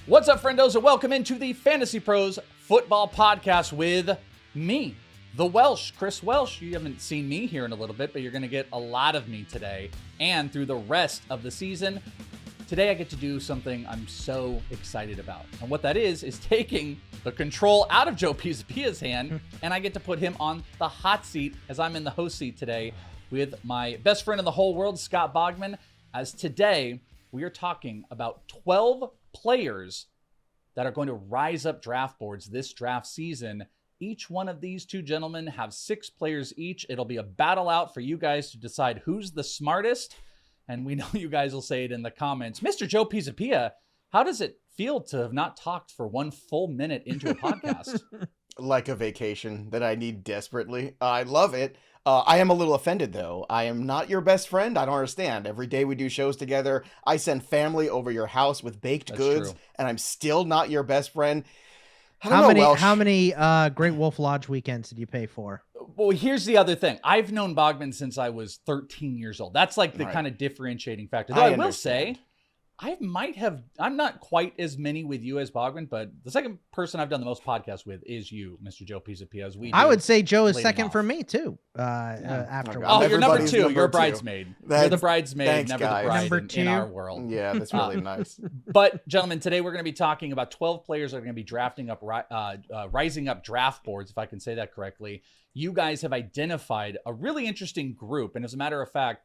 What's up, friendos, and welcome into the Fantasy Pros Football Podcast with me, the Welsh, Chris Welsh. You haven't seen me here in a little bit, but you're going to get a lot of me today and through the rest of the season. Today, I get to do something I'm so excited about. And what that is taking the control out of Joe Pisapia's hand, and I get to put him on the hot seat as I'm in the host seat today with my best friend in the whole world, Scott Bogman, as today we are talking about 12 players that are going to rise up draft boards this draft season. Each one of these two gentlemen have 6 players each. It'll be a battle out for you guys to decide who's the smartest. And we know you guys will say it in the comments. Mr. Joe Pisapia, how does it feel to have not talked for 1 full minute into a podcast? Like a vacation that I need desperately. I love it. I am a little offended, though. I am not your best friend. I don't understand. Every day we do shows together, I send family over your house with baked goods, and I'm still not your best friend. How many Great Wolf Lodge weekends did you pay for? Well, here's the other thing. I've known Bogman since I was 13 years old. That's like the kind of differentiating factor. Though I will say, I'm not quite as many with you as Bogman, but the second person I've done the most podcasts with is you, Mr. Joe Pisapia. I would say Joe is second for me, too. After you're number 2. You're a bridesmaid. You're the bridesmaid, thanks, never guys. the bride Number 2. in our world. Yeah, that's really nice. But, gentlemen, today we're going to be talking about 12 players that are going to be drafting up, rising up draft boards, if I can say that correctly. You guys have identified a really interesting group, and as a matter of fact,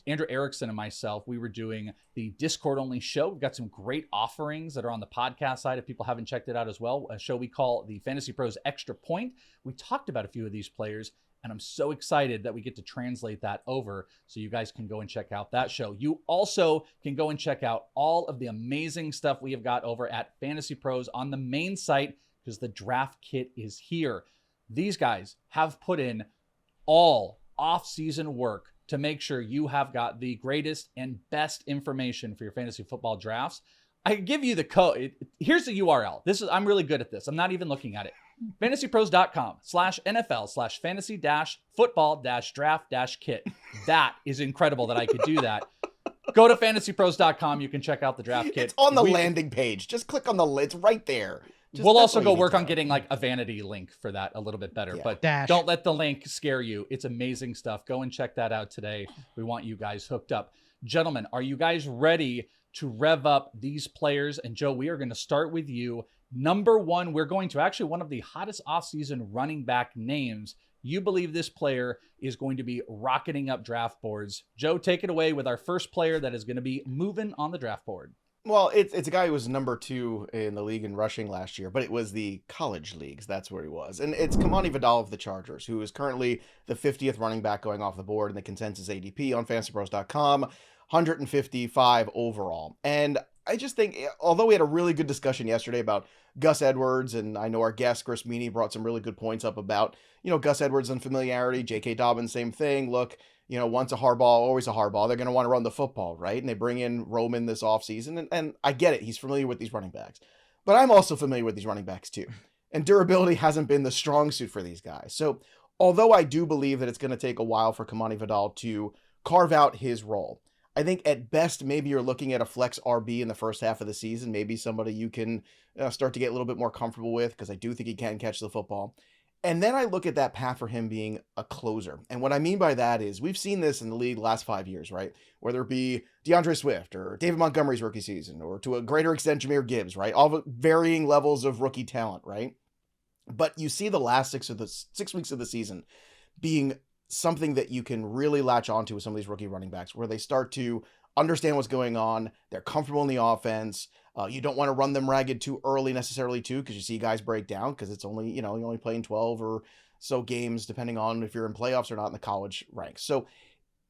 Andrew Erickson and myself, we were doing the Discord-only show. We've got some great offerings that are on the podcast side if people haven't checked it out as well. A show we call the Fantasy Pros Extra Point. We talked about a few of these players, and I'm so excited that we get to translate that over so you guys can go and check out that show. You also can go and check out all of the amazing stuff we have got over at Fantasy Pros on the main site because the draft kit is here. These guys have put in all off-season work to make sure you have got the greatest and best information for your fantasy football drafts. I give you the code. Here's the URL. I'm really good at this. I'm not even looking at it. fantasypros.com/NFL/fantasy-football-draft-kit. That is incredible that I could do that. Go to fantasypros.com. You can check out the draft kit. It's on the landing page. Just click on it's right there. We'll also go work on getting like a vanity link for that a little bit better, but don't let the link scare you. It's amazing stuff. Go and check that out today. We want you guys hooked up. Gentlemen, are you guys ready to rev up these players? And Joe, we are going to start with you. Number 1, we're going to actually one of the hottest offseason running back names. You believe this player is going to be rocketing up draft boards. Joe, take it away with our first player that is going to be moving on the draft board. Well, it's a guy who was number 2 in the league in rushing last year, but it was the college leagues. That's where he was. And it's Kimani Vidal of the Chargers, who is currently the 50th running back going off the board in the consensus ADP on fantasypros.com, 155 overall. And I just think, although we had a really good discussion yesterday about Gus Edwards, and I know our guest, Chris Meany, brought some really good points up about, Gus Edwards' unfamiliarity, J.K. Dobbins, same thing. Look, once a hardball, always a hardball. They're going to want to run the football, right? And they bring in Roman this offseason, and I get it. He's familiar with these running backs. But I'm also familiar with these running backs too. And durability hasn't been the strong suit for these guys. So although I do believe that it's going to take a while for Kimani Vidal to carve out his role, I think at best, maybe you're looking at a flex RB in the first half of the season, maybe somebody you can start to get a little bit more comfortable with, because I do think he can catch the football. And then I look at that path for him being a closer. And what I mean by that is we've seen this in the league last 5 years, right? Whether it be DeAndre Swift or David Montgomery's rookie season, or to a greater extent, Jahmyr Gibbs, right? All the varying levels of rookie talent, right? But you see the last 6 weeks of the season being something that you can really latch onto with some of these rookie running backs, where they start to understand what's going on. They're comfortable in the offense. You don't want to run them ragged too early necessarily too, because you see guys break down because it's only, you're only playing 12 or so games, depending on if you're in playoffs or not in the college ranks. So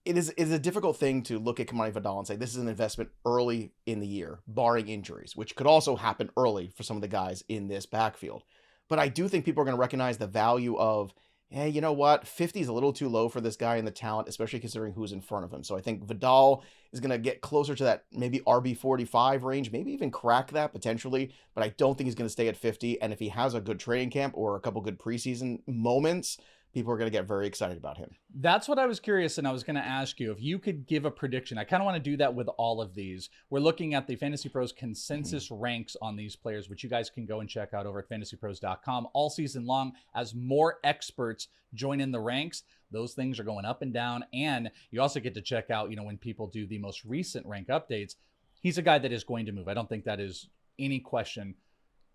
it's a difficult thing to look at Kimani Vidal and say, this is an investment early in the year, barring injuries, which could also happen early for some of the guys in this backfield. But I do think people are going to recognize the value of, hey, you know what? 50 is a little too low for this guy in the talent, especially considering who's in front of him. So I think Vidal is going to get closer to that maybe RB 45 range, maybe even crack that potentially, but I don't think he's going to stay at 50. And if he has a good training camp or a couple good preseason moments, people are going to get very excited about him. That's what I was curious, and I was going to ask you if you could give a prediction. I kind of want to do that with all of these. We're looking at the Fantasy Pros consensus ranks on these players, which you guys can go and check out over at fantasypros.com all season long. As more experts join in the ranks, those things are going up and down, and you also get to check out, when people do the most recent rank updates. He's a guy that is going to move. I don't think that is any question.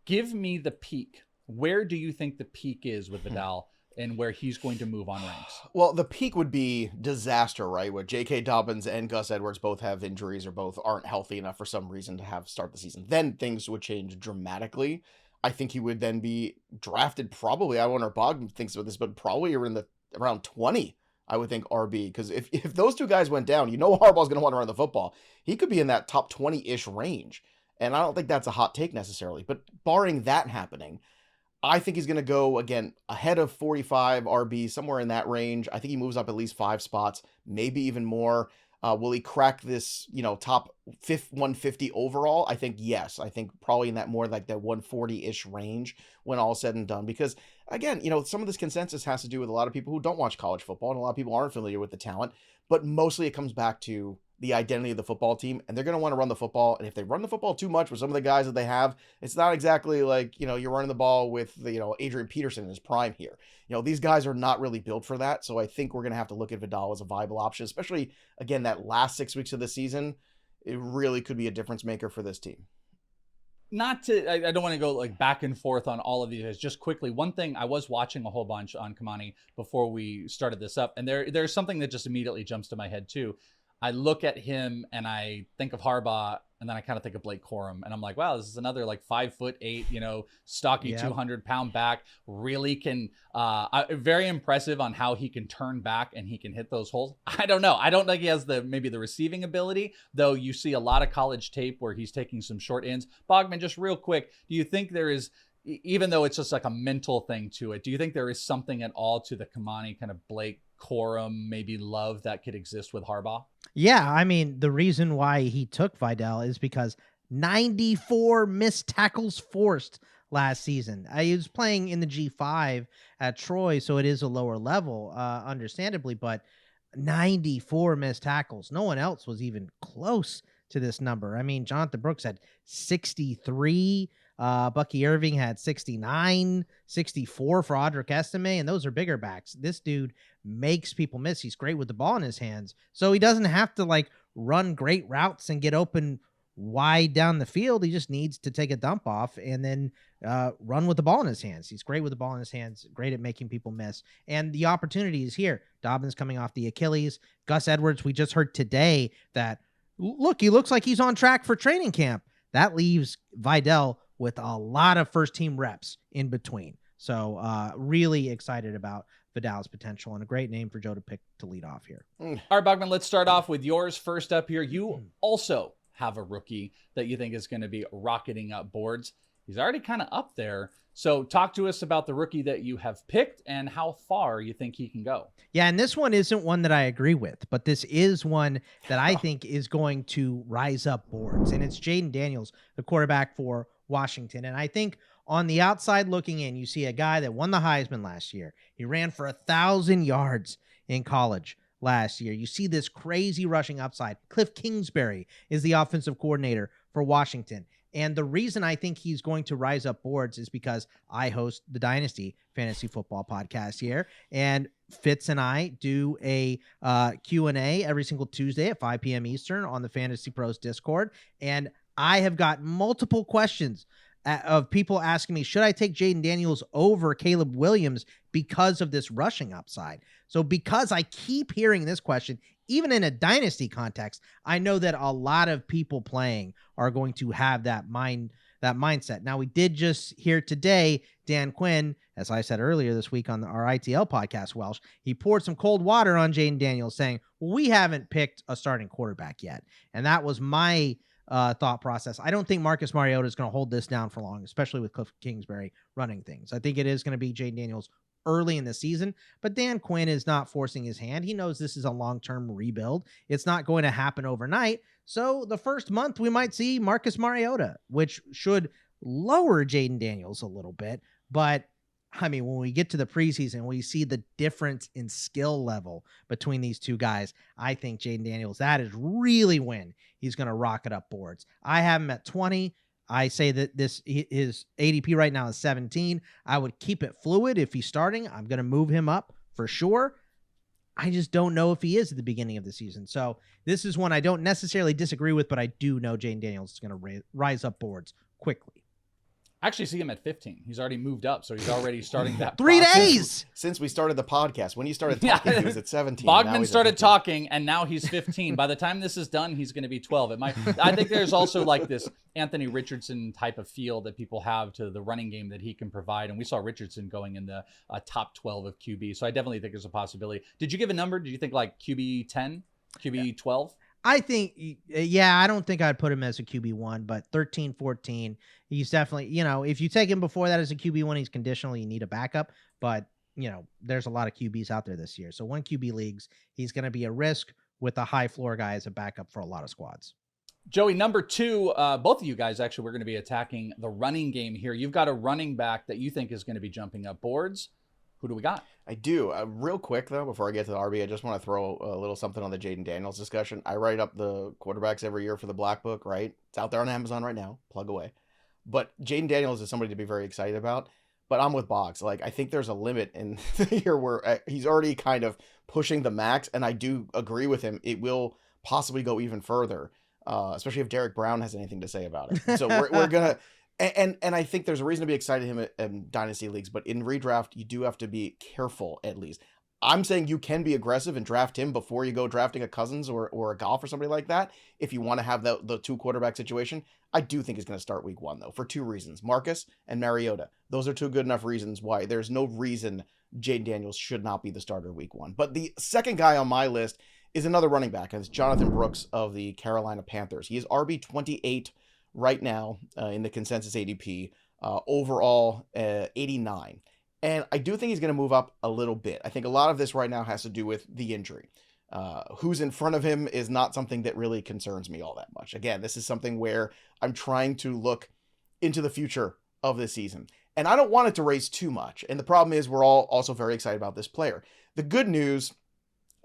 Give me the peak. Where do you think the peak is with Vidal? And where he's going to move on ranks? Well, the peak would be disaster, right? Where J.K. Dobbins and Gus Edwards both have injuries or both aren't healthy enough for some reason to start the season. Then things would change dramatically. I think he would then be drafted probably, I wonder if Bogman thinks about this, but probably around 20, I would think, RB. Because if those two guys went down, Harbaugh's going to want to run the football. He could be in that top 20-ish range. And I don't think that's a hot take necessarily. But barring that happening, I think he's going to go, again, ahead of 45 RB, somewhere in that range. I think he moves up at least 5 spots, maybe even more. Will he crack this, top 150 overall? I think yes. I think probably in that more like that 140-ish range when all is said and done. Because, again, some of this consensus has to do with a lot of people who don't watch college football, and a lot of people aren't familiar with the talent. But mostly it comes back to the identity of the football team, and they're going to want to run the football. And if they run the football too much with some of the guys that they have, it's not exactly like, you're running the ball with Adrian Peterson in his prime here. These guys are not really built for that. So I think we're going to have to look at Vidal as a viable option, especially, again, that last 6 weeks of the season. It really could be a difference maker for this team. I don't want to go like back and forth on all of these. Just quickly, one thing, I was watching a whole bunch on Kimani before we started this up, and there's something that just immediately jumps to my head too. I look at him and I think of Harbaugh, and then I kind of think of Blake Corum, and I'm like, wow, this is another like 5'8", stocky, 200-pound back. Really can, very impressive on how he can turn back and he can hit those holes. I don't know. I don't think he has maybe the receiving ability, though. You see a lot of college tape where he's taking some short ends. Bogman, just real quick, do you think there is, even though it's just like a mental thing to it, do you think there is something at all to the Kimani kind of Blake Corum, maybe love that could exist with Harbaugh? Yeah, I mean, the reason why he took Vidal is because 94 missed tackles forced last season. He was playing in the G5 at Troy, so it is a lower level, understandably, but 94 missed tackles. No one else was even close to this number. I mean, Jonathan Brooks had 63. Bucky Irving had 69, 64 for Audric Estime, and those are bigger backs. This dude makes people miss. He's great with the ball in his hands, so he doesn't have to like run great routes and get open wide down the field. He just needs to take a dump off and then run with the ball in his hands. He's great with the ball in his hands, great at making people miss, and the opportunity is here. Dobbins coming off the Achilles. Gus Edwards, we just heard today that, look, he looks like he's on track for training camp. That leaves Vidal with a lot of first-team reps in between. So really excited about Vidal's potential, and a great name for Joe to pick to lead off here. All right, Bogman, let's start off with yours first up here. You also have a rookie that you think is going to be rocketing up boards. He's already kind of up there. So talk to us about the rookie that you have picked and how far you think he can go. Yeah, and this one isn't one that I agree with, but this is one that I think is going to rise up boards, and it's Jayden Daniels, the quarterback for Washington. And I think on the outside looking in, you see a guy that won the Heisman last year. He ran for 1,000 yards in college last year. You see this crazy rushing upside. Cliff Kingsbury is the offensive coordinator for Washington. And the reason I think he's going to rise up boards is because I host the Dynasty Fantasy Football Podcast here, and Fitz and I do a Q&A every single Tuesday at 5 p.m. Eastern on the Fantasy Pros Discord. And I have got multiple questions of people asking me, should I take Jayden Daniels over Caleb Williams because of this rushing upside? So because I keep hearing this question, even in a dynasty context, I know that a lot of people playing are going to have that mindset. Now, we did just hear today, Dan Quinn, as I said earlier this week on our ITL podcast, Welsh, he poured some cold water on Jayden Daniels saying, well, we haven't picked a starting quarterback yet. And that was my thought process. I don't think Marcus Mariota is going to hold this down for long, especially with Cliff Kingsbury running things. I think it is going to be Jayden Daniels early in the season, but Dan Quinn is not forcing his hand. He knows this is a long-term rebuild. It's not going to happen overnight. So the first month we might see Marcus Mariota, which should lower Jayden Daniels a little bit, but I mean, when we get to the preseason, we see the difference in skill level between these two guys. I think Jayden Daniels, that is really when he's going to rocket up boards. I have him at 20. I say that his ADP right now is 17. I would keep it fluid if he's starting. I'm going to move him up for sure. I just don't know if he is at the beginning of the season. So this is one I don't necessarily disagree with, but I do know Jayden Daniels is going to rise up boards quickly. I actually see him at 15. He's already moved up, so he's already starting that 3 process. days since we started the podcast. When you started talking, he was at 17. Bogman started talking, and now he's 15. By the time this is done, he's going to be 12. I think there's also like this Anthony Richardson type of feel that people have to the running game that he can provide, and we saw Richardson going in the top 12 of QB. So I definitely think there's a possibility. Did you give a number? Did you think like QB 10, QB 12? I think, yeah, I don't think I'd put him as a QB1, but 13, 14, he's definitely, if you take him before that as a QB1, he's conditional, you need a backup, but, there's a lot of QBs out there this year. So 1 QB leagues, he's going to be a risk with a high floor guy as a backup for a lot of squads. Joey, number 2, both of you guys, actually, we're going to be attacking the running game here. You've got a running back that you think is going to be jumping up boards. Who do we got? I do. Real quick, though, before I get to the RB, I just want to throw a little something on the Jayden Daniels discussion. I write up the quarterbacks every year for the Black Book, right? It's out there on Amazon right now. Plug away. But Jayden Daniels is somebody to be very excited about. But I'm with Boggs. Like, I think there's a limit in the year where he's already kind of pushing the max, and I do agree with him. It will possibly go even further, especially if Derek Brown has anything to say about it. So we're going to... And I think there's a reason to be excited him in dynasty leagues, but in redraft, you do have to be careful at least. I'm saying you can be aggressive and draft him before you go drafting a Cousins or a Goff or somebody like that. If you want to have the 2 quarterback situation, I do think he's going to start week 1 though, for 2 reasons. Marcus and Mariota. Those are 2 good enough reasons why there's no reason Jayden Daniels should not be the starter week 1. But the second guy on my list is another running back, and it's Jonathan Brooks of the Carolina Panthers. He is RB 28 right now in the consensus ADP, overall 89. And I do think he's going to move up a little bit. I think a lot of this right now has to do with the injury. Who's in front of him is not something that really concerns me all that much. Again, this is something where I'm trying to look into the future of this season. And I don't want it to raise too much. And the problem is we're all also very excited about this player. The good news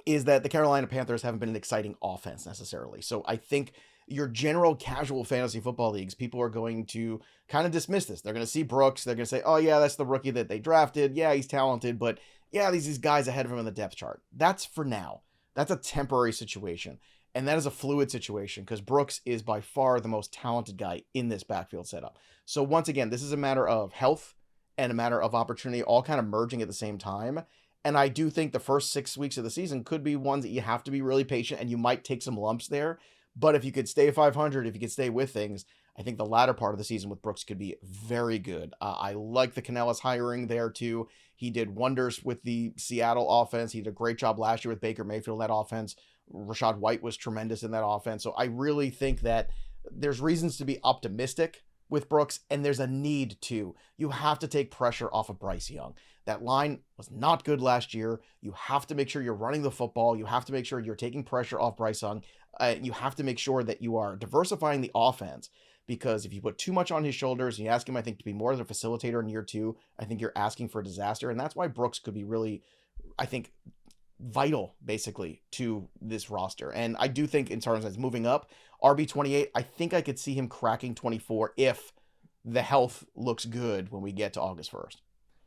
is that the Carolina Panthers haven't been an exciting offense necessarily. So I think your general casual fantasy football leagues, people are going to kind of dismiss this. They're going to see Brooks. They're going to say, oh yeah, that's the rookie that they drafted. Yeah, he's talented, but yeah, these guys ahead of him in the depth chart. That's for now. That's a temporary situation. And that is a fluid situation because Brooks is by far the most talented guy in this backfield setup. So once again, this is a matter of health and a matter of opportunity all kind of merging at the same time. And I do think the first 6 weeks of the season could be ones that you have to be really patient and you might take some lumps there. But if you could stay 500, if you could stay with things, I think the latter part of the season with Brooks could be very good. I like the Canellis hiring there too. He did wonders with the Seattle offense. He did a great job last year with Baker Mayfield in that offense. Rashad White was tremendous in that offense. So I really think that there's reasons to be optimistic with Brooks, and there's a need to. You have to take pressure off of Bryce Young. That line was not good last year. You have to make sure you're running the football. You have to make sure you're taking pressure off Bryce Young. You have to make sure that you are diversifying the offense, because if you put too much on his shoulders, and you ask him, I think, to be more of a facilitator in year 2, I think you're asking for a disaster. And that's why Brooks could be really, I think, vital basically to this roster. And I do think in terms of moving up, RB 28, I think I could see him cracking 24 if the health looks good when we get to August 1st.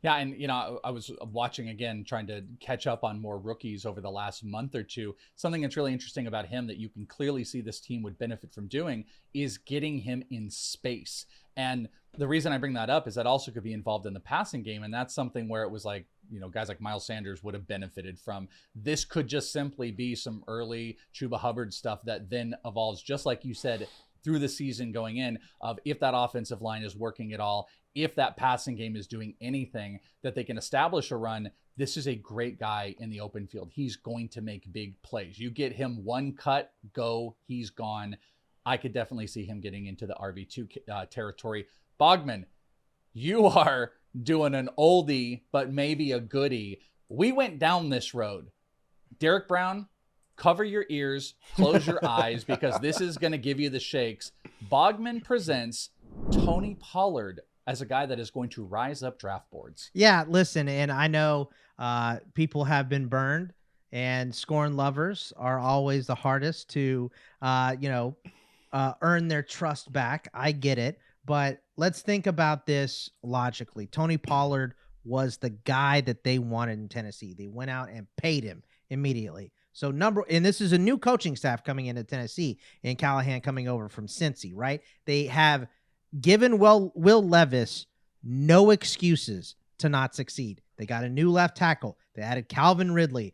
Yeah, and I was watching again, trying to catch up on more rookies over the last month or two. Something that's really interesting about him that you can clearly see this team would benefit from doing is getting him in space. And the reason I bring that up is that also could be involved in the passing game, and that's something where it was like, guys like Miles Sanders would have benefited from. This could just simply be some early Chuba Hubbard stuff that then evolves, just like you said, through the season going in, of if that offensive line is working at all, if that passing game is doing anything that they can establish a run. This is a great guy in the open field. He's going to make big plays. You get him one cut, go, he's gone. I could definitely see him getting into the RB2 territory. Bogman, you are doing an oldie, but maybe a goodie. We went down this road. Derek Brown, cover your ears, close your eyes, because this is going to give you the shakes. Bogman presents Tony Pollard as a guy that is going to rise up draft boards. Yeah, listen, and I know people have been burned, and scorn lovers are always the hardest to, earn their trust back. I get it, but let's think about this logically. Tony Pollard was the guy that they wanted in Tennessee. They went out and paid him immediately. So and this is a new coaching staff coming into Tennessee, and Callahan coming over from Cincy, right? They have given Will Levis no excuses to not succeed. They got a new left tackle. They added Calvin Ridley.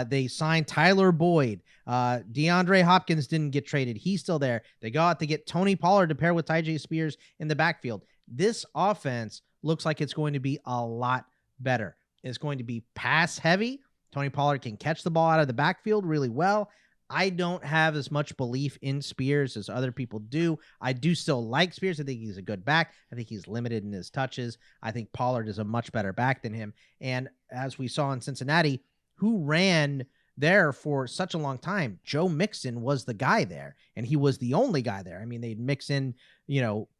They signed Tyler Boyd. DeAndre Hopkins didn't get traded. He's still there. They go out to get Tony Pollard to pair with Tyjae Spears in the backfield. This offense looks like it's going to be a lot better. It's going to be pass heavy. Tony Pollard can catch the ball out of the backfield really well. I don't have as much belief in Spears as other people do. I do still like Spears. I think he's a good back. I think he's limited in his touches. I think Pollard is a much better back than him. And as we saw in Cincinnati, who ran there for such a long time? Joe Mixon was the guy there, and he was the only guy there. I mean, they'd mix in,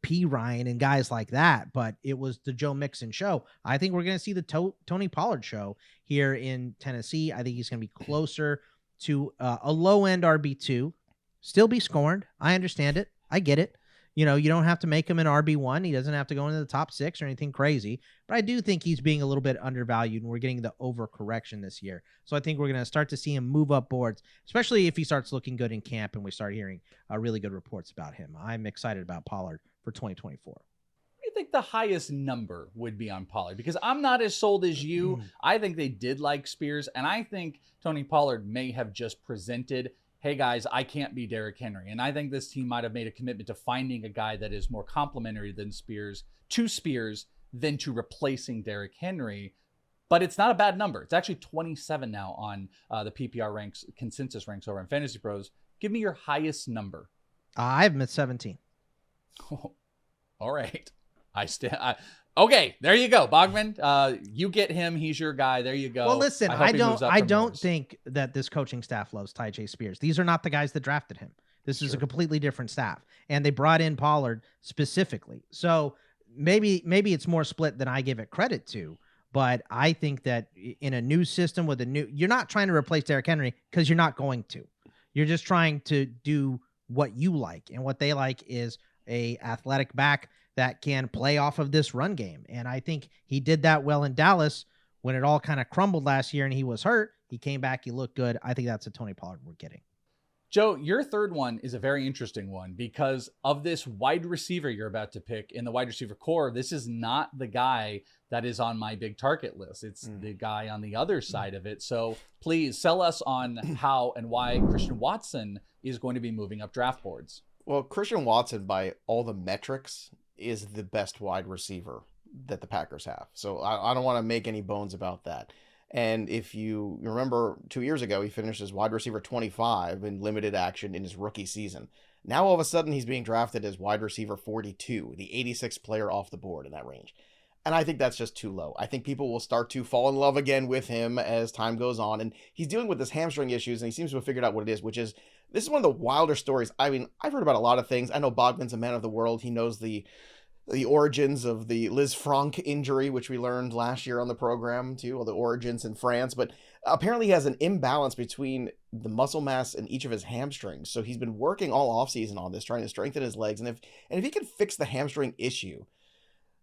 P. Ryan and guys like that, but it was the Joe Mixon show. I think we're going to see the Tony Pollard show here in Tennessee. I think he's going to be closer to a low-end RB2, still be scorned. I understand it. I get it. You don't have to make him an RB1. He doesn't have to go into the top 6 or anything crazy. But I do think he's being a little bit undervalued, and we're getting the overcorrection this year. So I think we're going to start to see him move up boards, especially if he starts looking good in camp and we start hearing really good reports about him. I'm excited about Pollard for 2024. Do you think the highest number would be on Pollard? Because I'm not as sold as you. I think they did like Spears, and I think Tony Pollard may have just presented, hey guys, I can't be Derrick Henry. And I think this team might have made a commitment to finding a guy that is more complementary than Spears than to replacing Derrick Henry. But it's not a bad number. It's actually 27 now on the PPR ranks, consensus ranks over on FantasyPros. Give me your highest number. I have him at 17. Oh, all right. Okay, there you go, Bogman. You get him. He's your guy. There you go. Well, listen, I don't think that this coaching staff loves Tyjae Spears. These are not the guys that drafted him. This is a completely different staff, and they brought in Pollard specifically. So maybe it's more split than I give it credit to. But I think that in a new system with you're not trying to replace Derrick Henry because you're not going to. You're just trying to do what you like, and what they like is a athletic back that can play off of this run game. And I think he did that well in Dallas when it all kind of crumbled last year and he was hurt. He came back. He looked good. I think that's a Tony Pollard we're getting. Joe, your third one is a very interesting one because of this wide receiver you're about to pick in the wide receiver core. This is not the guy that is on my big target list. It's the guy on the other side of it. So please sell us on how and why Christian Watson is going to be moving up draft boards. Well, Christian Watson, by all the metrics, is the best wide receiver that the Packers have. So I don't want to make any bones about that. And if you remember 2 years ago, he finished as wide receiver 25 in limited action in his rookie season. Now, all of a sudden, he's being drafted as wide receiver 42, the 86th player off the board in that range. And I think that's just too low. I think people will start to fall in love again with him as time goes on. And he's dealing with this hamstring issues, and he seems to have figured out what it is, which is, this is one of the wilder stories. I mean, I've heard about a lot of things. I know Bogman's a man of the world. He knows the origins of the Liz Franck injury, which we learned last year on the program too, all the origins in France. But apparently he has an imbalance between the muscle mass in each of his hamstrings. So he's been working all offseason on this, trying to strengthen his legs. And if he can fix the hamstring issue,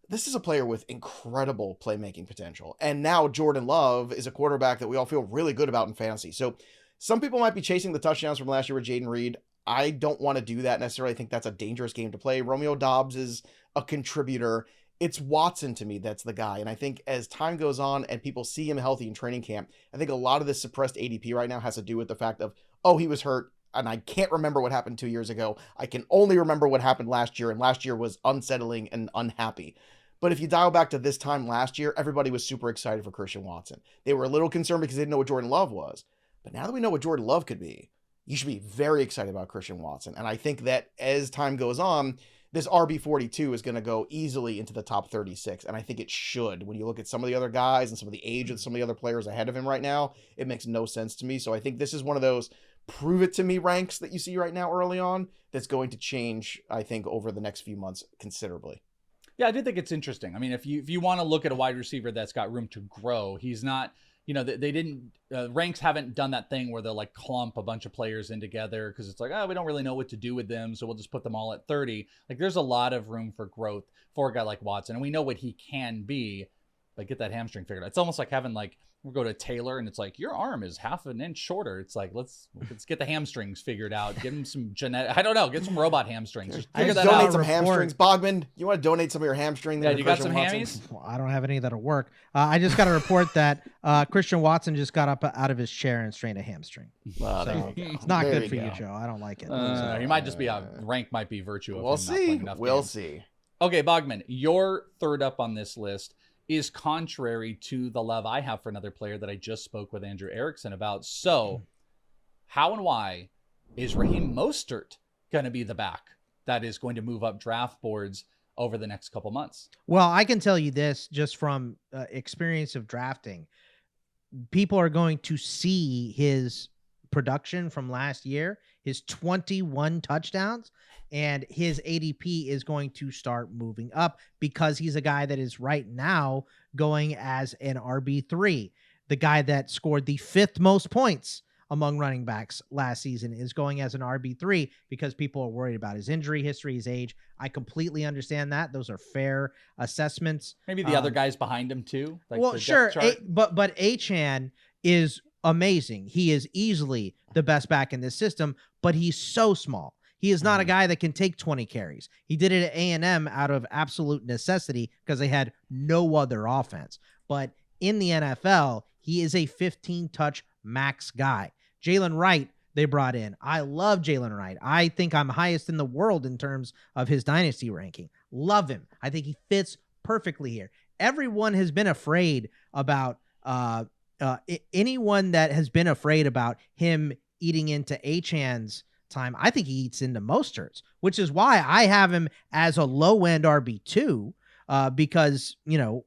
this is a player with incredible playmaking potential. And now Jordan Love is a quarterback that we all feel really good about in fantasy. So some people might be chasing the touchdowns from last year with Jayden Reed. I don't want to do that necessarily. I think that's a dangerous game to play. Romeo Doubs is a contributor. It's Watson to me that's the guy. And I think as time goes on and people see him healthy in training camp, I think a lot of this suppressed ADP right now has to do with the fact of, oh, he was hurt, and I can't remember what happened 2 years ago. I can only remember what happened last year, and last year was unsettling and unhappy. But if you dial back to this time last year, everybody was super excited for Christian Watson. They were a little concerned because they didn't know what Jordan Love was. But now that we know what Jordan Love could be, you should be very excited about Christian Watson. And I think that as time goes on, this RB42 is going to go easily into the top 36. And I think it should. When you look at some of the other guys and some of the age of some of the other players ahead of him right now, it makes no sense to me. So I think this is one of those prove it to me ranks that you see right now early on that's going to change, I think, over the next few months considerably. Yeah, I do think it's interesting. I mean, if you want to look at a wide receiver that's got room to grow, he's not, they didn't, ranks haven't done that thing where they'll like clump a bunch of players in together because it's like, oh, we don't really know what to do with them, so we'll just put them all at 30. Like, there's a lot of room for growth for a guy like Watson, and we know what he can be, but get that hamstring figured out. It's almost like having like, we'll go to Taylor and it's like, your arm is half an inch shorter. It's like, let's get the hamstrings figured out. Give him some genetic, I don't know, get some robot hamstrings. Just figure that donate out. some hamstrings. Bogman, you want to donate some of your hamstring? Yeah, you got Christian some Watson? hammies? Well, I don't have any that'll work. I just got to report that Christian Watson just got up out of his chair and strained a hamstring. Well, there So you go. it's not There good for go. you, Joe. I don't like it. He might just be a rank might be virtue of We'll him not playing see. enough We'll games. see. Okay, Bogman, your third up on this list is contrary to the love I have for another player that I just spoke with Andrew Erickson about. So, how and why is Raheem Mostert going to be the back that is going to move up draft boards over the next couple months? Well, I can tell you this just from experience of drafting. People are going to see his production from last year, his 21 touchdowns, and his ADP is going to start moving up because he's a guy that is right now going as an RB3. The guy that scored the 5th most points among running backs last season is going as an RB3 because people are worried about his injury history, his age. I completely understand that. Those are fair assessments. Maybe the other guys behind him too. Like Well, the depth sure, chart? but Achane is amazing. He is easily the best back in this system, but he's so small. He is not a guy that can take 20 carries. He did it at A&M out of absolute necessity because they had no other offense. But in the NFL, he is a 15-touch max guy. Jaylen Wright, they brought in. I love Jaylen Wright. I think I'm highest in the world in terms of his dynasty ranking. Love him. I think he fits perfectly here. Everyone has been afraid about anyone that has been afraid about him eating into Achane's time. I think he eats into Mostert's, which is why I have him as a low-end RB2 because,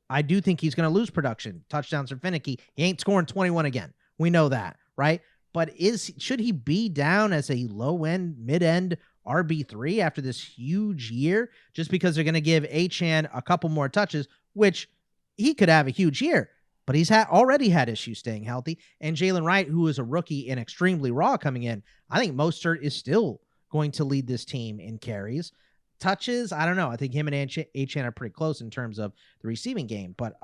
I do think he's going to lose production. Touchdowns are finicky. He ain't scoring 21 again. We know that, right? But should he be down as a low-end, mid-end RB3 after this huge year just because they're going to give Achane a couple more touches, which he could have a huge year, but he's already had issues staying healthy. And Jaylen Wright, who is a rookie and extremely raw coming in, I think Mostert is still going to lead this team in carries. Touches, I don't know. I think him and Achane are pretty close in terms of the receiving game. But,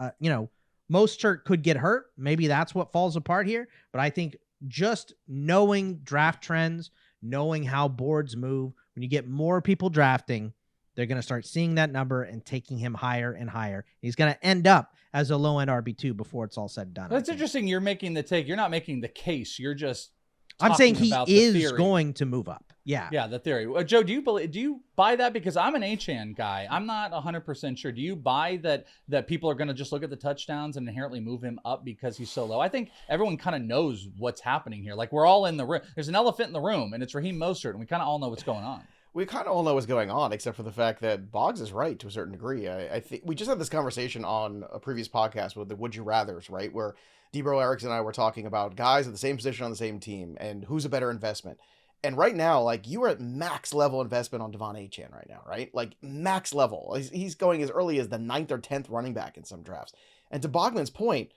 Mostert could get hurt. Maybe that's what falls apart here. But I think just knowing draft trends, knowing how boards move, when you get more people drafting, they're going to start seeing that number and taking him higher and higher. He's going to end up as a low-end RB2 before it's all said and done. That's interesting. You're making the take. You're not making the case. You're just I'm saying talking he about the is theory. going to move up. Yeah. Yeah, the theory. Joe, do you buy that? Because I'm an Achane guy. I'm not 100% sure. Do you buy that people are going to just look at the touchdowns and inherently move him up because he's so low? I think everyone kind of knows what's happening here. Like, we're all in the room. There's an elephant in the room, and it's Raheem Mostert, and we kind of all know what's going on. We kind of all know what's going on, except for the fact that Boggs is right to a certain degree. I think we just had this conversation on a previous podcast with the Would You Rathers, right? Where Debro Erickson and I were talking about guys at the same position on the same team and who's a better investment. And right now, like, you are at max level investment on Devon Achane right now, right? Like, max level. He's going as early as the 9th or 10th running back in some drafts. And to Bogman's point,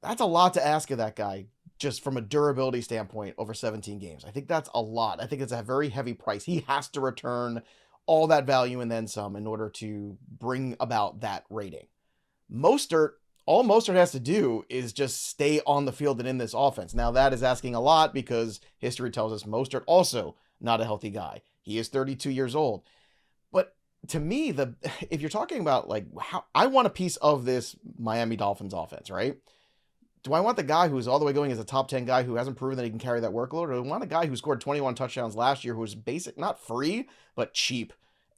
that's a lot to ask of that guy just from a durability standpoint over 17 games. I think that's a lot. I think it's a very heavy price. He has to return all that value and then some in order to bring about that rating. Mostert, all Mostert has to do is just stay on the field and in this offense. Now, that is asking a lot because history tells us Mostert also not a healthy guy. He is 32 years old. But to me, if you're talking about like how I want a piece of this Miami Dolphins offense, right? Do I want the guy who's all the way going as a top 10 guy who hasn't proven that he can carry that workload? Or do I want a guy who scored 21 touchdowns last year who was not free, but cheap?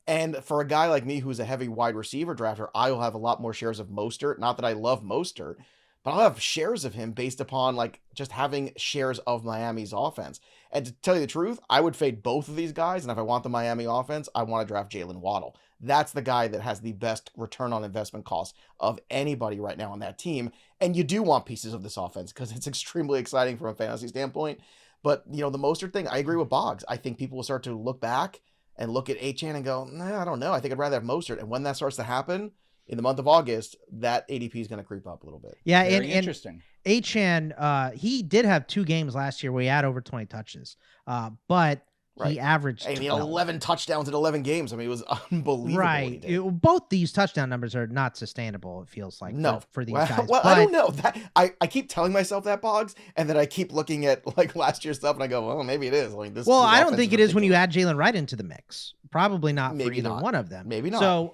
And for a guy like me who's a heavy wide receiver drafter, I will have a lot more shares of Mostert. Not that I love Mostert, but I'll have shares of him based upon like just having shares of Miami's offense. And to tell you the truth, I would fade both of these guys. And if I want the Miami offense, I want to draft Jalen Waddle. That's the guy that has the best return on investment cost of anybody right now on that team. And you do want pieces of this offense because it's extremely exciting from a fantasy standpoint. But, the Mostert thing, I agree with Boggs. I think people will start to look back and look at Achane and go, nah, I don't know. I think I'd rather have Mostert. And when that starts to happen in the month of August, that ADP is going to creep up a little bit. Yeah, Very interesting. Achane, he did have 2 games last year where he had over 20 touches, but Right. he averaged And he had 12. 11 touchdowns in 11 games. I mean, it was unbelievable. Right. Both these touchdown numbers are not sustainable, it feels like, for these guys. Well, I don't know. I keep telling myself that, Boggs, and then I keep looking at like last year's stuff, and I go, well, maybe it is. Like, this I don't offense think it is when you add Jaylen Wright into the mix. Probably not for either one of them. Maybe not. So,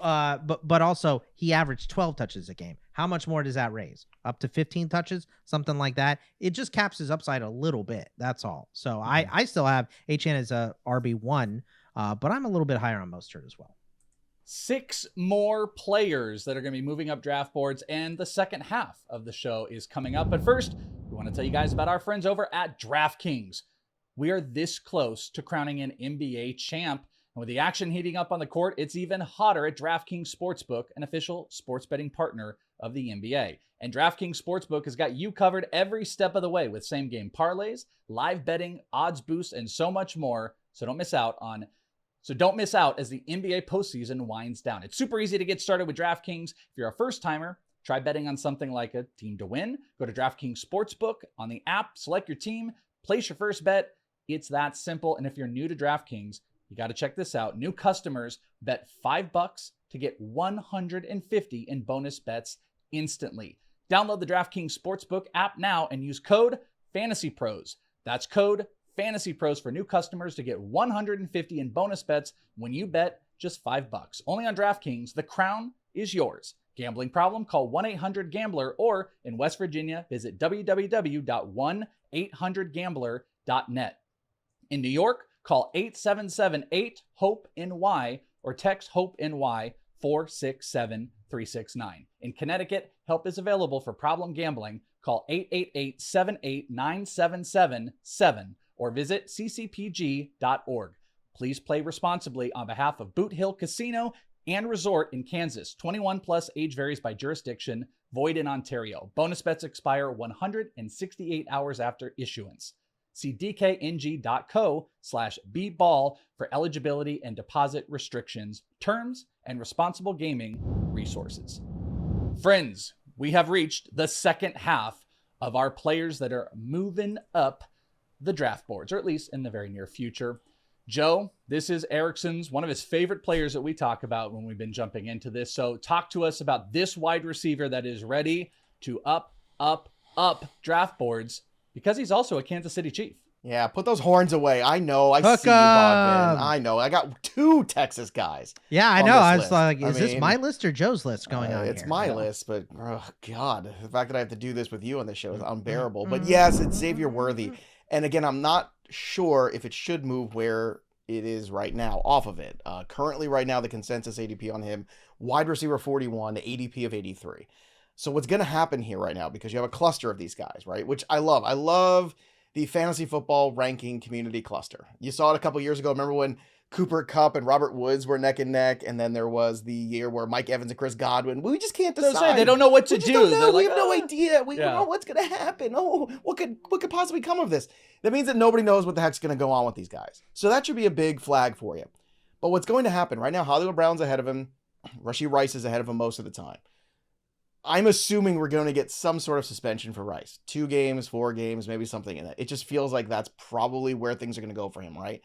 but also he averaged 12 touches a game. How much more does that raise? Up to 15 touches, something like that. It just caps his upside a little bit. That's all. So I still have Achane as a RB1, but I'm a little bit higher on Mostert as well. 6 more players that are going to be moving up draft boards, and the second half of the show is coming up. But first, we want to tell you guys about our friends over at DraftKings. We are this close to crowning an NBA champ. And with the action heating up on the court, it's even hotter at DraftKings Sportsbook, an official sports betting partner of the NBA. And DraftKings Sportsbook has got you covered every step of the way with same-game parlays, live betting, odds boosts, and so much more. So don't miss out as the NBA postseason winds down. It's super easy to get started with DraftKings. If you're a first-timer, try betting on something like a team to win. Go to DraftKings Sportsbook on the app, select your team, place your first bet. It's that simple. And if you're new to DraftKings, you got to check this out. New customers bet $5 to get $150 in bonus bets instantly. Download the DraftKings Sportsbook app now and use code FantasyPros. That's code FantasyPros for new customers to get $150 in bonus bets when you bet just $5. Only on DraftKings. The crown is yours. Gambling problem? Call 1-800-GAMBLER, or in West Virginia, visit www.1800gambler.net. In New York, call 877-8-HOPE-NY or text HOPE-NY 467-369. In Connecticut, help is available for problem gambling. Call 888-78-977-7 or visit ccpg.org. Please play responsibly on behalf of Boot Hill Casino and Resort in Kansas. 21 plus, age varies by jurisdiction, void in Ontario. Bonus bets expire 168 hours after issuance. See dkng.co/bball for eligibility and deposit restrictions, terms, and responsible gaming resources. Friends, we have reached the second half of our players that are moving up the draft boards, or at least in the very near future. Joe, this is Erickson's, one of his favorite players that we talk about when we've been jumping into this. So talk to us about this wide receiver that is ready to up draft boards, because he's also a Kansas City Chief. Yeah, put those horns away. I know. I see you, Bogman. I know. I got 2 Texas guys. Yeah, I know. I was like, is this my list or Joe's list going on It's here? my list, but oh, God, the fact that I have to do this with you on this show is unbearable. But yes, it's Xavier Worthy. And again, I'm not sure if it should move where it is right now off of it. Currently, right now, the consensus ADP on him, wide receiver 41, the ADP of 83. So what's going to happen here right now, because you have a cluster of these guys, right? Which I love. I love the fantasy football ranking community cluster. You saw it a couple years ago. Remember when Cooper Kupp and Robert Woods were neck and neck, and then there was the year where Mike Evans and Chris Godwin. We just can't decide. They don't know what to do. We have no idea. We don't know what's going to happen. Oh, what could possibly come of this? That means that nobody knows what the heck's going to go on with these guys. So that should be a big flag for you. But what's going to happen right now? Hollywood Brown's ahead of him. Rashee Rice is ahead of him most of the time. I'm assuming we're going to get some sort of suspension for Rice. 2 games, 4 games, maybe something in that. It just feels like that's probably where things are going to go for him, right?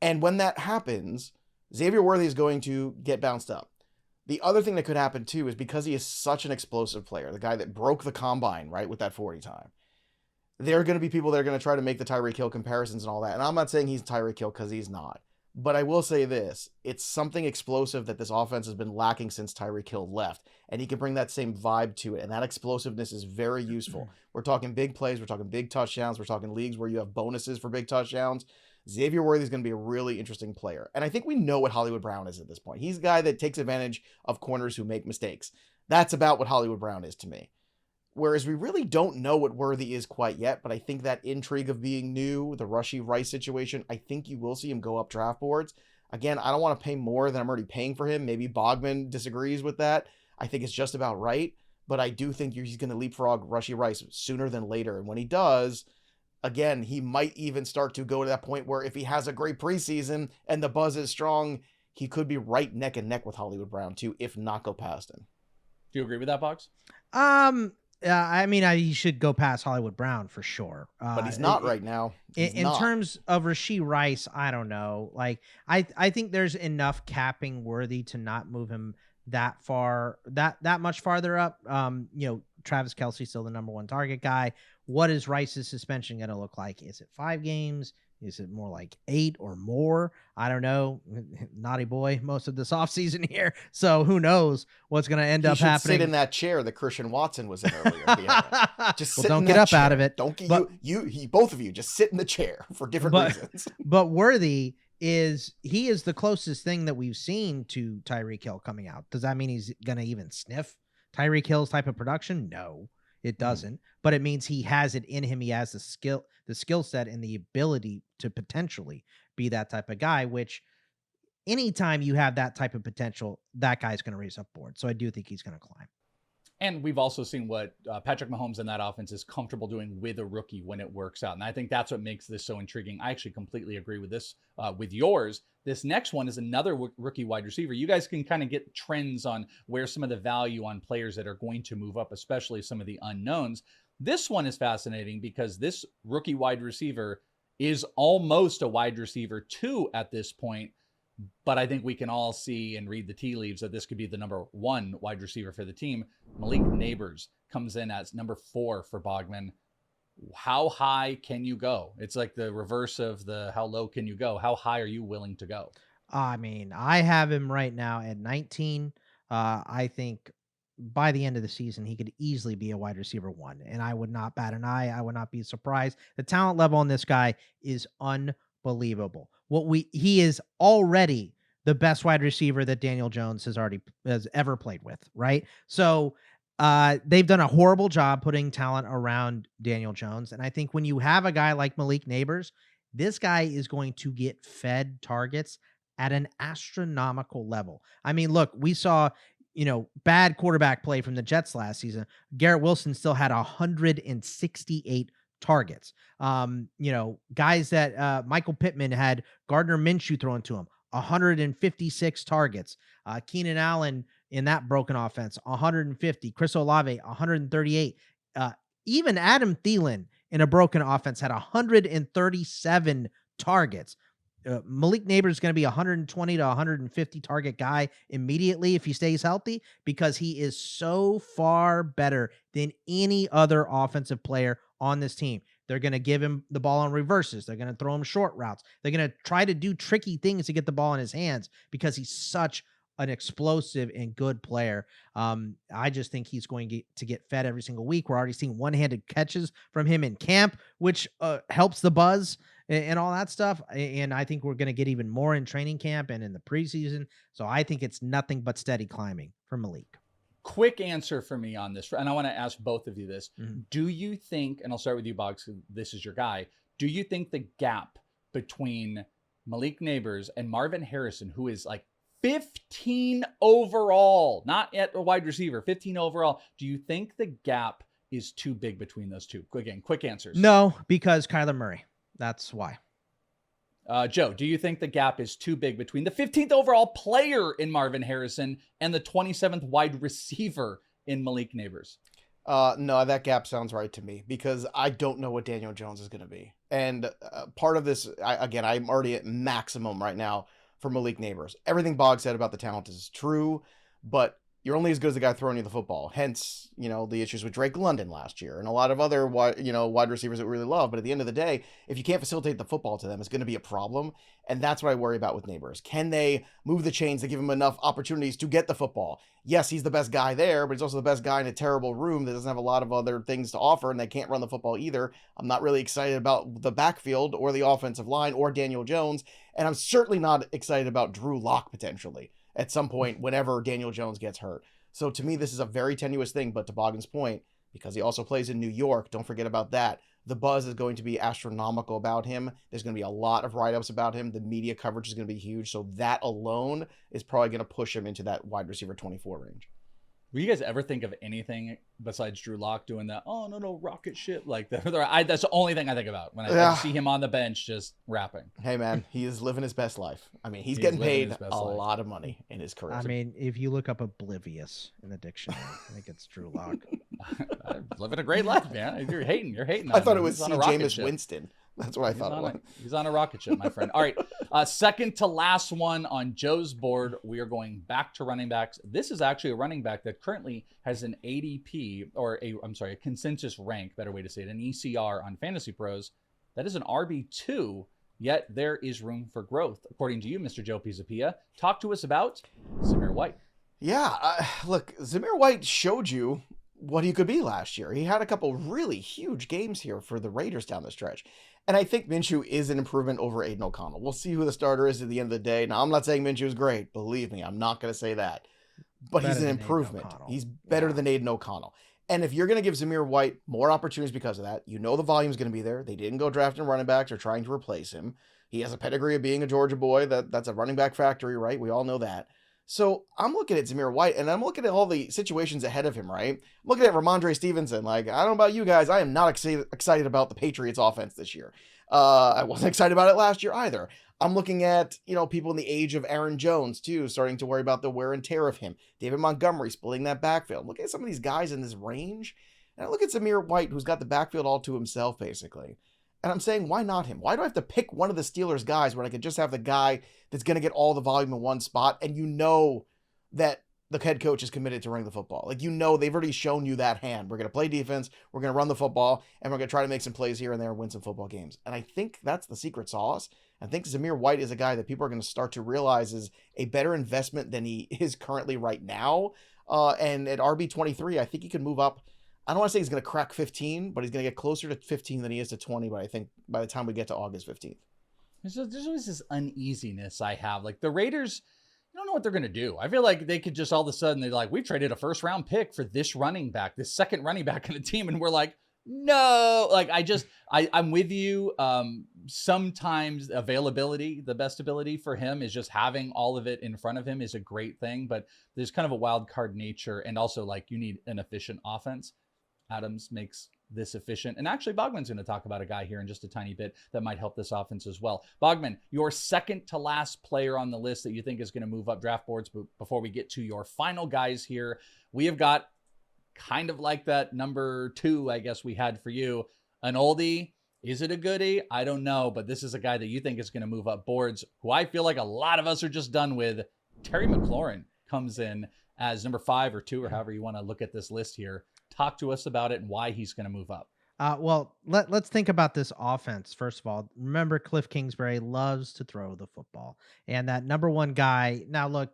And when that happens, Xavier Worthy is going to get bounced up. The other thing that could happen too is because he is such an explosive player, the guy that broke the combine, right, with that 40 time, there are going to be people that are going to try to make the Tyreek Hill comparisons and all that. And I'm not saying he's Tyreek Hill, because he's not. But I will say this, it's something explosive that this offense has been lacking since Tyreek Hill left. And he can bring that same vibe to it. And that explosiveness is very useful. We're talking big plays. We're talking big touchdowns. We're talking leagues where you have bonuses for big touchdowns. Xavier Worthy is going to be a really interesting player. And I think we know what Hollywood Brown is at this point. He's a guy that takes advantage of corners who make mistakes. That's about what Hollywood Brown is to me. Whereas we really don't know what Worthy is quite yet, but I think that intrigue of being new, the Rashee Rice situation, I think you will see him go up draft boards. Again, I don't want to pay more than I'm already paying for him. Maybe Bogman disagrees with that. I think it's just about right, but I do think he's going to leapfrog Rashee Rice sooner than later. And when he does, again, he might even start to go to that point where if he has a great preseason and the buzz is strong, he could be right neck and neck with Hollywood Brown too, if not go past him. Do you agree with that, Boggs? I mean, he should go past Hollywood Brown for sure. But he's not right now. In terms of Rashee Rice, I don't know. Like, I think there's enough capping Worthy to not move him that far, that much farther up. Travis Kelce still the number one target guy. What is Rice's suspension going to look like? Is it 5 games? Is it more like 8 or more? I don't know. Naughty boy most of this offseason here. So who knows what's going to end up happening. Sit in that chair that Christian Watson was in earlier. Just sit don't in get that up chair. out of it. Don't get both of you just sit in the chair for different reasons. But Worthy is the closest thing that we've seen to Tyreek Hill coming out. Does that mean he's going to even sniff Tyreek Hill's type of production? No, it doesn't. But it means he has it in him. He has the skill set and the ability to potentially be that type of guy, which anytime you have that type of potential, that guy's going to raise up board. So I do think he's going to climb. And we've also seen what Patrick Mahomes in that offense is comfortable doing with a rookie when it works out. And I think that's what makes this so intriguing. I actually completely agree with this, with yours. This next one is another rookie wide receiver. You guys can kind of get trends on where some of the value on players that are going to move up, especially some of the unknowns. This one is fascinating because this rookie wide receiver is almost a wide receiver 2 at this point. But I think we can all see and read the tea leaves that this could be the number 1 wide receiver for the team. Malik Nabers comes in as number 4 for Bogman. How high can you go? It's like the reverse of the how low can you go? How high are you willing to go? I mean, I have him right now at 19. I think by the end of the season, he could easily be a wide receiver 1, and I would not bat an eye. I would not be surprised. The talent level on this guy is unbelievable. He is already the best wide receiver that Daniel Jones has ever played with, right? So they've done a horrible job putting talent around Daniel Jones. And I think when you have a guy like Malik Nabers, this guy is going to get fed targets at an astronomical level. I mean, look, we saw, bad quarterback play from the Jets last season. Garrett Wilson still had 168 targets. Guys that Michael Pittman had Gardner Minshew thrown to him, 156 targets. Keenan Allen in that broken offense, 150. Chris Olave, 138. Even Adam Thielen in a broken offense had 137 targets. Malik Nabers is going to be 120 to 150 target guy immediately if he stays healthy, because he is so far better than any other offensive player on this team. They're going to give him the ball on reverses. They're going to throw him short routes. They're going to try to do tricky things to get the ball in his hands because he's such an explosive and good player. I just think he's going to get fed every single week. We're already seeing one-handed catches from him in camp, which helps the buzz and all that stuff. And I think we're going to get even more in training camp and in the preseason. So I think it's nothing but steady climbing for Malik. Quick answer for me on this, and I want to ask both of you this. Mm-hmm. Do you think, and I'll start with you, Boggs, this is your guy, do you think the gap between Malik Nabers and Marvin Harrison, who is like 15 overall, not yet a wide receiver, 15 overall, do you think the gap is too big between those two? Again, quick answers. No, because Kyler Murray. That's why. Joe, do you think the gap is too big between the 15th overall player in Marvin Harrison and the 27th wide receiver in Malik Nabers? No, that gap sounds right to me because I don't know what Daniel Jones is going to be. And part of this, I'm already at maximum right now for Malik Nabers. Everything Boggs said about the talent is true, but you're only as good as the guy throwing you the football. Hence, the issues with Drake London last year and a lot of other wide receivers that we really love. But at the end of the day, if you can't facilitate the football to them, it's going to be a problem. And that's what I worry about with Nabers. Can they move the chains to give him enough opportunities to get the football? Yes, he's the best guy there, but he's also the best guy in a terrible room that doesn't have a lot of other things to offer, and they can't run the football either. I'm not really excited about the backfield or the offensive line or Daniel Jones, and I'm certainly not excited about Drew Lock potentially at some point whenever Daniel Jones gets hurt. So to me, this is a very tenuous thing, but to Boggan's point, because he also plays in New York, don't forget about that. The buzz is going to be astronomical about him. There's going to be a lot of write-ups about him. The media coverage is going to be huge. So that alone is probably going to push him into that wide receiver 24 range. Will you guys ever think of anything besides Drew Lock doing that? Oh no, rocket ship like that. That's the only thing I think about when I see him on the bench just rapping. Hey man, he is living his best life. I mean, he's He is getting living paid his best a life. lot of money in his career. I mean, if you look up oblivious in the dictionary, I think it's Drew Lock. Living a great life, man. You're hating. You're hating. I On thought him. it was He's on C. a rocket Jameis ship. Winston. That's what I thought it was. He's on a rocket ship, my friend. All right. Second to last one on Joe's board. We are going back to running backs. This is actually a running back that currently has an ADP or a consensus rank, better way to say it, an ECR on FantasyPros. That is an RB2, yet there is room for growth. According to you, Mr. Joe Pisapia, talk to us about Zamir White. Yeah, look, Zamir White showed you what he could be last year. He had a couple really huge games here for the Raiders down the stretch. And I think Minshew is an improvement over Aiden O'Connell. We'll see who the starter is at the end of the day. Now, I'm not saying Minshew is great. Believe me, I'm not going to say that. But he's an improvement. He's better than Aiden O'Connell. And if you're going to give Zamir White more opportunities because of that, you know the volume is going to be there. They didn't go drafting running backs or trying to replace him. He has a pedigree of being a Georgia boy. That's a running back factory, right? We all know that. So I'm looking at Zamir White, and I'm looking at all the situations ahead of him, right? I'm looking at Ramondre Stevenson. Like, I don't know about you guys. I am not excited about the Patriots offense this year. I wasn't excited about it last year either. I'm looking at, people in the age of Aaron Jones, too, starting to worry about the wear and tear of him. David Montgomery splitting that backfield. Look at some of these guys in this range. And I look at Zamir White, who's got the backfield all to himself, basically. And I'm saying, why not him? Why do I have to pick one of the Steelers guys when I could just have the guy that's going to get all the volume in one spot? And you know that the head coach is committed to running the football. Like, they've already shown you that hand. We're going to play defense, we're going to run the football, and we're going to try to make some plays here and there and win some football games. And I think that's the secret sauce. I think Zamir White is a guy that people are going to start to realize is a better investment than he is currently right now. And at RB23, I think he can move up. I don't want to say he's going to crack 15, but he's going to get closer to 15 than he is to 20. But I think by the time we get to August 15th. There's always this uneasiness I have. Like the Raiders, I don't know what they're going to do. I feel like they could just all of a sudden, they're like, we traded a first round pick for this running back, this second running back on the team. And we're like, no, like I'm with you. Sometimes availability, the best ability for him is just having all of it in front of him is a great thing, but there's kind of a wild card nature. And also like you need an efficient offense. Adams makes this efficient. And actually Bogman's going to talk about a guy here in just a tiny bit that might help this offense as well. Bogman, your second to last player on the list that you think is going to move up draft boards. But before we get to your final guys here, we have got kind of like that number 2, I guess we had for you, an oldie. Is it a goodie? I don't know, but this is a guy that you think is going to move up boards, who I feel like a lot of us are just done with. Terry McLaurin comes in as number 5 or 2, or however you want to look at this list here. Talk to us about it and why he's going to move up. Well, let's think about this offense. First of all, remember Cliff Kingsbury loves to throw the football. And that number 1 guy, now look,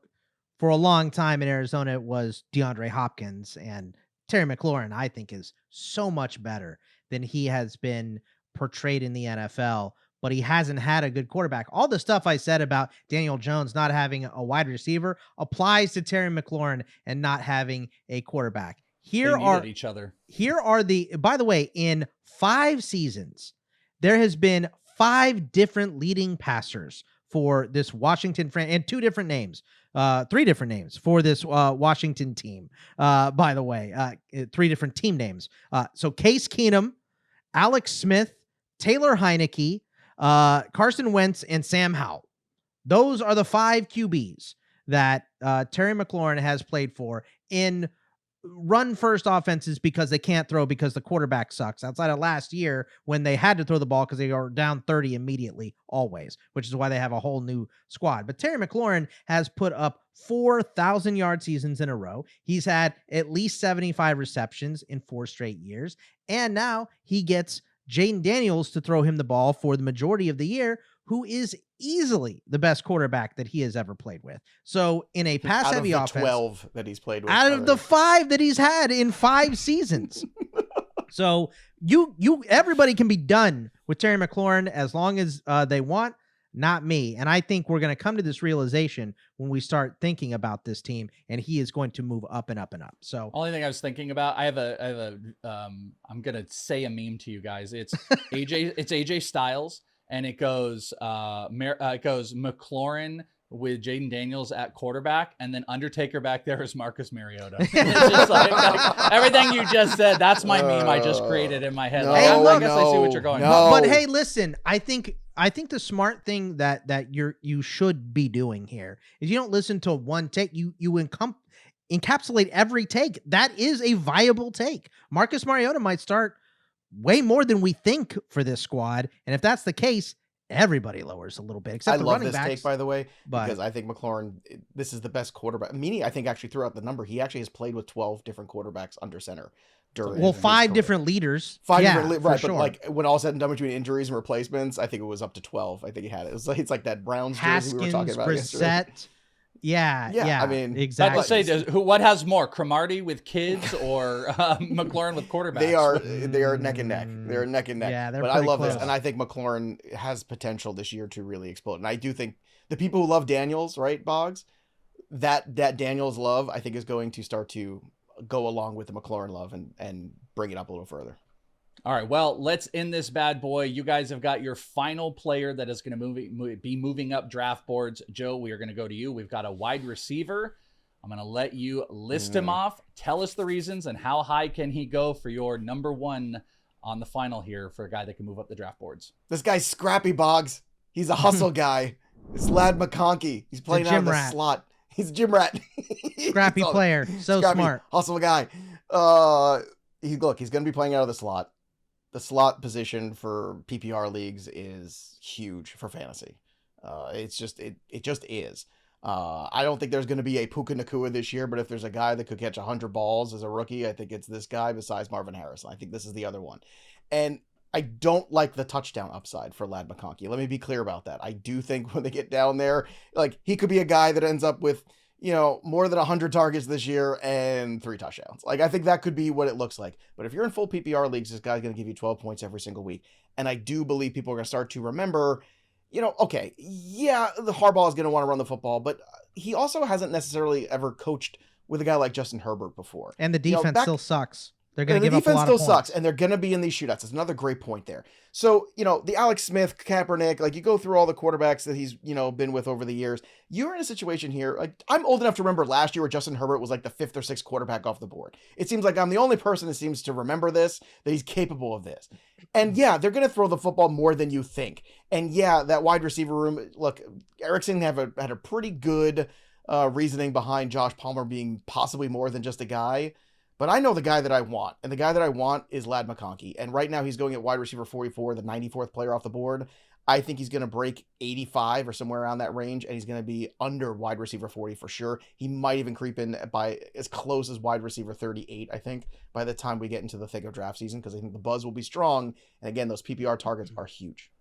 for a long time in Arizona, it was DeAndre Hopkins, and Terry McLaurin, I think, is so much better than he has been portrayed in the NFL, but he hasn't had a good quarterback. All the stuff I said about Daniel Jones not having a wide receiver applies to Terry McLaurin and not having a quarterback. Here are each other. Here are by the way, in 5 seasons, there has been 5 different leading passers for this Washington and 2 different names, 3 different names for this Washington team. By the way, 3 different team names. So Case Keenum, Alex Smith, Taylor Heineke, Carson Wentz, and Sam Howell. Those are the 5 QBs that Terry McLaurin has played for in run first offenses because they can't throw because the quarterback sucks, outside of last year when they had to throw the ball because they are down 30 immediately always, which is why they have a whole new squad. But Terry McLaurin has put up 4,000 yard seasons in a row. He's had at least 75 receptions in 4 straight years. And now he gets Jayden Daniels to throw him the ball for the majority of the year, who is easily the best quarterback that he has ever played with. So in a pass-heavy offense, 12 that he's played with, out of the 5 that he's had in 5 seasons. So everybody can be done with Terry McLaurin as long as they want. Not me. And I think we're going to come to this realization when we start thinking about this team, and he is going to move up and up and up. So only thing I was thinking about, I'm going to say a meme to you guys. It's AJ Styles, and it goes McLaurin with Jayden Daniels at quarterback, and then Undertaker back there is Marcus Mariota. It's just like everything you just said. That's my meme I just created in my head. No, Like, I guess I see what no, you're going. no. But hey, listen, I think the smart thing that you should be doing here is you don't listen to one take. You encapsulate every take. That is a viable take. Marcus Mariota might start way more than we think for this squad, and if that's the case, everybody lowers a little bit. Except the love running this backs, take, by the way, but because I think McLaurin, this is the best quarterback. Meaning, I think actually threw out the number. He actually has played with 12 different quarterbacks under center. well, 5 different leaders. Five yeah, different for right, sure. but like when all said and done between injuries and replacements, I think it was up to 12. I think he had it. It's like that Browns jersey we were talking about yesterday. Brissett. Yeah. I mean, exactly. About to say, what has more, Cromartie with kids or McLaurin with quarterbacks? They are neck and neck. They're neck and neck. Yeah, they're but I pretty love close. this, and I think McLaurin has potential this year to really explode. And I do think the people who love Daniels, right, Boggs, that Daniels love, I think is going to start to go along with the McLaurin love and bring it up a little further. All right, well, let's end this bad boy. You guys have got your final player that is going to be moving up draft boards. Joe, we are going to go to you. We've got a wide receiver. I'm going to let you list him off. Tell us the reasons and how high can he go for your number one on the final here for a guy that can move up the draft boards. This guy's scrappy, Boggs. He's a hustle guy. It's Lad McConkey. He's playing out of the slot. He's a gym rat. Scrappy player. So scrappy, smart. Hustle guy. He's going to be playing out of the slot. The slot position for PPR leagues is huge for fantasy. It just is. I don't think there's going to be a Puka Nacua this year, but if there's a guy that could catch 100 balls as a rookie, I think it's this guy besides Marvin Harrison. I think this is the other one. And I don't like the touchdown upside for Lad McConkey. Let me be clear about that. I do think when they get down there, like he could be a guy that ends up with, more than 100 targets this year and 3 touchdowns. Like, I think that could be what it looks like. But if you're in full PPR leagues, this guy's going to give you 12 points every single week. And I do believe people are going to start to remember, okay, yeah, the Harbaugh is going to want to run the football, but he also hasn't necessarily ever coached with a guy like Justin Herbert before. And the defense still sucks. They're going to give up a lot of points. The defense still sucks, and they're going to be in these shootouts. That's another great point there. So, the Alex Smith, Kaepernick, like you go through all the quarterbacks that he's, been with over the years. You're in a situation here, like I'm old enough to remember last year where Justin Herbert was like the 5th or 6th quarterback off the board. It seems like I'm the only person that seems to remember this, that he's capable of this. And yeah, they're going to throw the football more than you think. And yeah, that wide receiver room, look, Erickson had a pretty good reasoning behind Josh Palmer being possibly more than just a guy. But I know the guy that I want, and the guy that I want is Lad McConkey. And right now he's going at wide receiver 44, the 94th player off the board. I think he's going to break 85 or somewhere around that range, and he's going to be under wide receiver 40 for sure. He might even creep in by as close as wide receiver 38, I think, by the time we get into the thick of draft season, because I think the buzz will be strong. And again, those PPR targets are huge.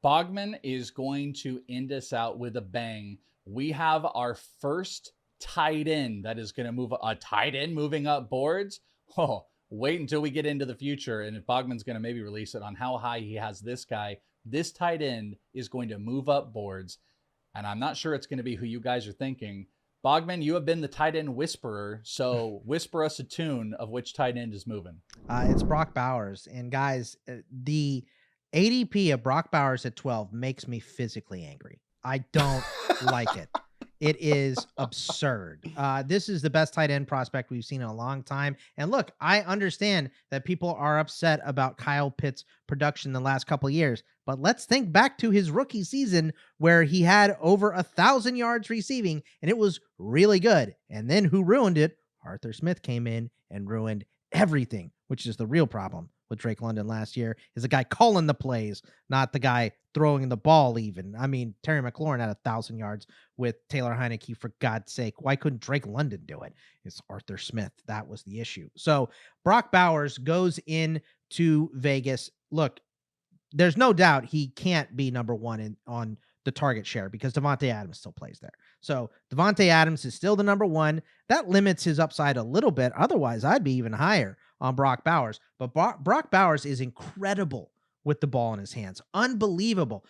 Bogman is going to end us out with a bang. We have our first tight end that is going to move a tight end moving up boards. Oh, wait until we get into the future. And if Bogman's going to maybe release it on how high he has this guy, this tight end is going to move up boards. And I'm not sure it's going to be who you guys are thinking. Bogman, you have been the tight end whisperer. So whisper us a tune of which tight end is moving. It's Brock Bowers. And guys, the ADP of Brock Bowers at 12 makes me physically angry. I don't like it. It is absurd. This is the best tight end prospect we've seen in a long time. And look, I understand that people are upset about Kyle Pitts' production the last couple of years, but let's think back to his rookie season where he had over 1,000 yards receiving, and it was really good. And then who ruined it? Arthur Smith came in and ruined everything, which is the real problem with Drake London last year, is the guy calling the plays, not the guy throwing the ball even. I mean, Terry McLaurin had 1,000 yards with Taylor Heineke, for God's sake. Why couldn't Drake London do it? It's Arthur Smith. That was the issue. So Brock Bowers goes into Vegas. Look, there's no doubt he can't be number one on the target share because Devontae Adams still plays there. So Devontae Adams is still the number one. That limits his upside a little bit. Otherwise, I'd be even higher on Brock Bowers. But Brock Bowers is incredible with the ball in his hands. Unbelievable.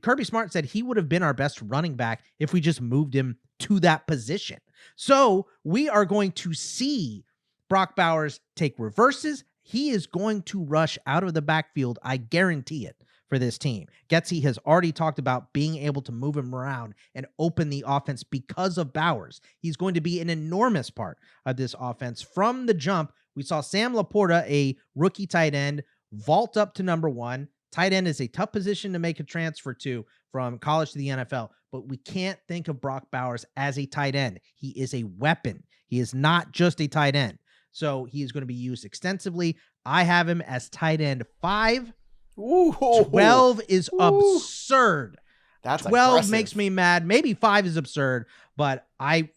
Kirby Smart said he would have been our best running back if we just moved him to that position. So we are going to see Brock Bowers take reverses. He is going to rush out of the backfield. I guarantee it for this team. Getsy has already talked about being able to move him around and open the offense because of Bowers. He's going to be an enormous part of this offense. From the jump, we saw Sam Laporta, a rookie tight end, vault up to number 1. Tight end is a tough position to make a transfer to from college to the NFL, but we can't think of Brock Bowers as a tight end. He is a weapon. He is not just a tight end. So he is going to be used extensively. I have him as tight end 5. Ooh. 12 is absurd. That's 12 aggressive. makes me mad. Maybe 5 is absurd, but 5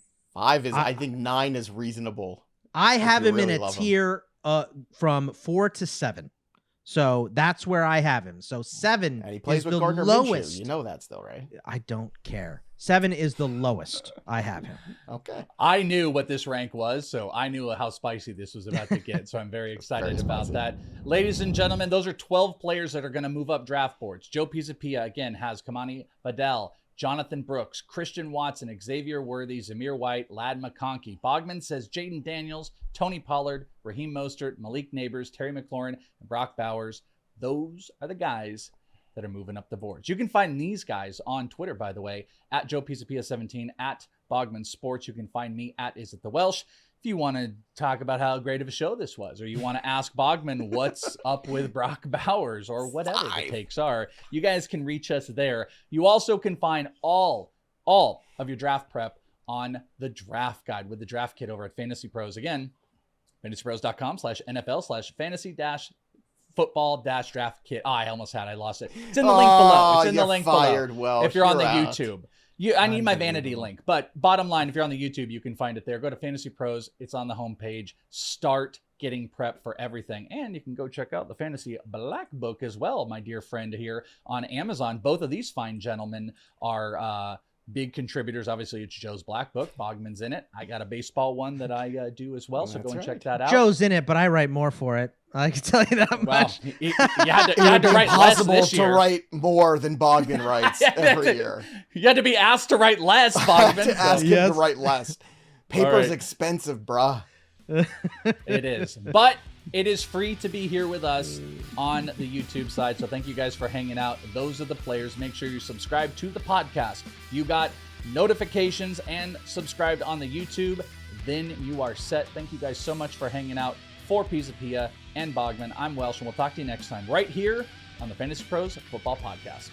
is, I think 9 is reasonable. I have him really in a love him. tier from 4 to 7. So that's where I have him. So 7 And he plays is with the Gardner lowest. Minshew. You know that still, right? I don't care. 7 is the lowest I have him. Okay. I knew what this rank was, so I knew how spicy this was about to get. So I'm very excited Very about spicy. that. Ladies and gentlemen, those are 12 players that are going to move up draft boards. Joe Pisapia, again, has Kimani Vidal, Jonathan Brooks, Christian Watson, Xavier Worthy, Zamir White, Lad McConkey. Bogman says Jayden Daniels, Tony Pollard, Raheem Mostert, Malik Nabers, Terry McLaurin, and Brock Bowers. Those are the guys that are moving up the boards. You can find these guys on Twitter, by the way, at Joe Pisapia 17, at Bogman Sports. You can find me at Is It The Welsh. If you want to talk about how great of a show this was, or you want to ask Bogman what's up with Brock Bowers, or whatever the takes are, you guys can reach us there. You also can find all of your draft prep on the draft guide with the draft kit over at Fantasy Pros. Again, fantasypros.com/NFL/fantasy-football-draft kit. I almost had. I lost it. It's in the link below. It's in the link fired, below. Welsh. If you're on the You're out. YouTube. I need my vanity link. But bottom line, if you're on the YouTube, you can find it there. Go to Fantasy Pros. It's on the homepage. Start getting prepped for everything. And you can go check out the Fantasy Black Book as well, my dear friend here on Amazon. Both of these fine gentlemen are big contributors. Obviously, it's Joe's Black Book. Bogman's in it. I got a baseball one that I do as well, so go and check that out. Joe's in it, but I write more for it. I can tell you that Wow. much. You had to write less Impossible this to year. write more than Bogman writes every year. You had to be asked to write less, I have Bogman. to ask him Yes. to write less. Paper's right. expensive, bruh. It is. But it is free to be here with us on the YouTube side. So thank you guys for hanging out. Those are the players. Make sure you subscribe to the podcast. You got notifications and subscribed on the YouTube. Then you are set. Thank you guys so much for hanging out. For Pisapia and Bogman, I'm Welsh, and we'll talk to you next time right here on the Fantasy Pros Football Podcast.